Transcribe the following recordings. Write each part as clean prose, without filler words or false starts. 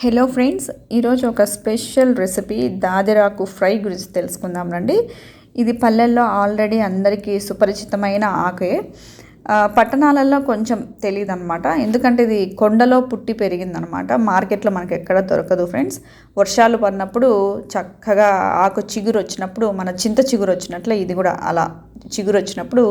Hello friends, ఈరోజు ఒక special recipe దాదిరాకు fry గురించి తెలుసుకుందాం రండి. ఇది పల్లెల్లో ఆల్రెడీ అందరికీ సుపరిచితమైన ఆకే. పట్టణాలలో కొంచెం తెలియదు అనమాట, ఎందుకంటే ఇది కొండలో పుట్టి పెరిగిందనమాట. మార్కెట్లో మనకి ఎక్కడ దొరకదు ఫ్రెండ్స్. వర్షాలు పడినప్పుడు చక్కగా ఆకు చిగురు వచ్చినప్పుడు, మన చింత చిగురు వచ్చినట్లే ఇది కూడా అలా చిగురు వచ్చినప్పుడు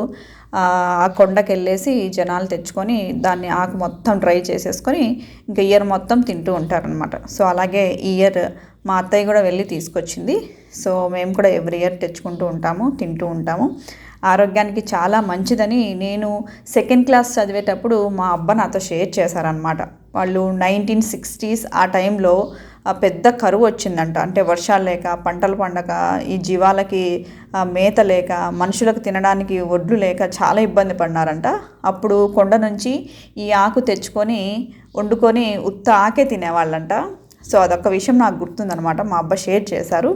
ఆ కొండకి వెళ్ళేసి జనాలు తెచ్చుకొని దాన్ని ఆకు మొత్తం డ్రై చేసేసుకొని ఇంకా ఇయర్ మొత్తం తింటూ ఉంటారనమాట. సో అలాగే ఈ ఇయర్ మా అత్తయ్య కూడా వెళ్ళి తీసుకొచ్చింది. సో మేము కూడా ఎవ్రీ ఇయర్ తెచ్చుకుంటూ ఉంటాము, తింటూ ఉంటాము. ఆరోగ్యానికి చాలా మంచిదని నేను సెకండ్ క్లాస్ చదివేటప్పుడు మా అబ్బా నాతో షేర్ చేశారనమాట. వాళ్ళు 1960s ఆ టైంలో పెద్ద కరువు వచ్చిందంట. అంటే వర్షాలు లేక, పంటలు పండక, ఈ జీవాలకి మేత లేక, మనుషులకు తినడానికి ఒడ్లు లేక చాలా ఇబ్బంది పడినారంట. అప్పుడు కొండ నుంచి ఈ ఆకు తెచ్చుకొని వండుకొని ఉత్త ఆకే తినేవాళ్ళంట. సో అదొక విషయం నాకు గుర్తుందనమాట, మా అబ్బా షేర్ చేశారు.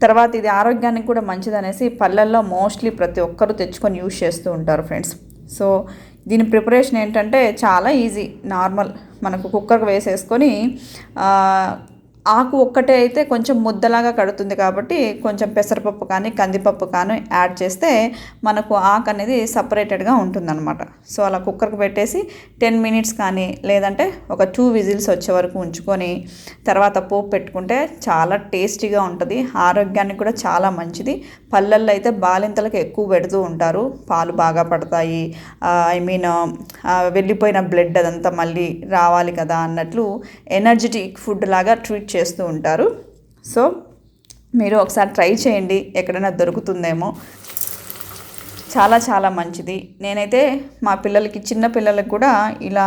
తర్వాత ఇది ఆరోగ్యానికి కూడా మంచిదనేసి పల్లెల్లో మోస్ట్లీ ప్రతి ఒక్కరూ తెచ్చుకొని యూజ్ చేస్తూ ఉంటారు ఫ్రెండ్స్. సో దీని ప్రిపరేషన్ ఏంటంటే చాలా ఈజీ. నార్మల్ మనకు కుక్కర్కి వేసేసుకొని ఆకు ఒక్కటే అయితే కొంచెం ముద్దలాగా కడుతుంది కాబట్టి కొంచెం పెసరపప్పు కానీ కందిపప్పు కానీ యాడ్ చేస్తే మనకు ఆకు అనేది సపరేటెడ్గా ఉంటుందన్నమాట. సో అలా కుక్కర్కి పెట్టేసి 10 minutes కానీ లేదంటే ఒక 2 విజిల్స్ వచ్చే వరకు ఉంచుకొని తర్వాత పోపు పెట్టుకుంటే చాలా టేస్టీగా ఉంటుంది. ఆరోగ్యానికి కూడా చాలా మంచిది. పల్లెల్లో అయితే బాలింతలకు ఎక్కువ పెడుతూ ఉంటారు, పాలు బాగా పడతాయి. వెళ్ళిపోయిన బ్లడ్ అదంతా మళ్ళీ రావాలి కదా అన్నట్లు ఎనర్జెటిక్ ఫుడ్ లాగా ట్రీట్ చేస్తూ ఉంటారు. సో మీరు ఒకసారి ట్రై చేయండి, ఎక్కడైనా దొరుకుతుందేమో. చాలా చాలా మంచిది. నేనైతే మా పిల్లలకి, చిన్న పిల్లలకి కూడా ఇలా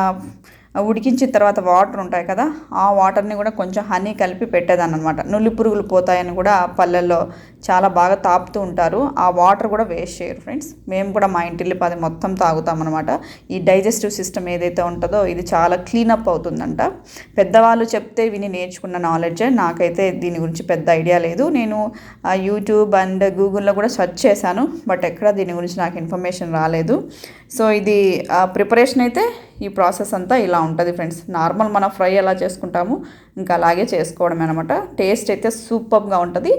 ఉడికించిన తర్వాత వాటర్ ఉంటాయి కదా, ఆ వాటర్ని కూడా కొంచెం హనీ కలిపి పెట్టేదాన్ని అనమాట. నులి పురుగులు పోతాయని కూడా పల్లెల్లో చాలా బాగా తాపుతూ ఉంటారు. ఆ వాటర్ కూడా వేస్ట్ చేయరు ఫ్రెండ్స్. మేము కూడా మా ఇంటిల్లి పది మొత్తం తాగుతామన్నమాట. ఈ డైజెస్టివ్ సిస్టమ్ ఏదైతే ఉంటుందో ఇది చాలా క్లీనప్ అవుతుందంట. పెద్దవాళ్ళు చెప్తే విని నేర్చుకున్న నాలెడ్జే. నాకైతే దీని గురించి పెద్ద ఐడియా లేదు. నేను యూట్యూబ్ అండ్ గూగుల్లో కూడా సెర్చ్ చేశాను, బట్ ఎక్కడ దీని గురించి నాకు ఇన్ఫర్మేషన్ రాలేదు. సో ఇది ప్రిపరేషన్ అయితే ఈ ప్రాసెస్ అంతా ఇలా ఉంటుంది ఫ్రెండ్స్. నార్మల్ మనం ఫ్రై ఎలా చేసుకుంటాము ఇంకా అలాగే చేసుకోవడం అనమాట. టేస్ట్ అయితే సూపర్గా ఉంటుంది.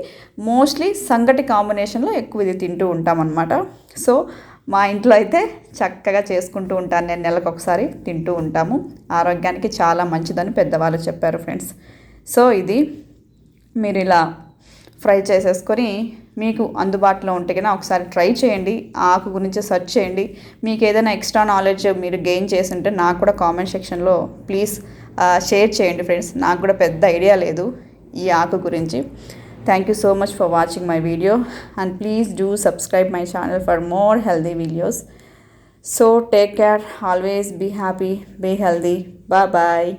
మోస్ట్లీ సంగటి కాంబినేషన్లో ఎక్కువ ఇది తింటూ ఉంటామన్నమాట. సో మా ఇంట్లో అయితే చక్కగా చేసుకుంటూ ఉంటాను నేను, నెలకు ఒకసారి తింటూ ఉంటాము. ఆరోగ్యానికి చాలా మంచిదని పెద్దవాళ్ళు చెప్పారు ఫ్రెండ్స్. సో ఇది మీరు ఇలా ఫ్రై చేసేసుకొని మీకు అందుబాటులో ఉంటే కన్నా ఒకసారి ట్రై చేయండి. ఆకు గురించి సెర్చ్ చేయండి. మీకు ఏదైనా ఎక్స్ట్రా నాలెడ్జ్ మీరు గెయిన్ చేసి ఉంటే నాకు కూడా కామెంట్ సెక్షన్లో ప్లీజ్ షేర్ చేయండి ఫ్రెండ్స్. నాకు కూడా పెద్ద ఐడియా లేదు ఈ ఆకు గురించి. Thank you so much for watching my video and please do subscribe my channel for more healthy videos. So take care, always be happy, be healthy. Bye bye.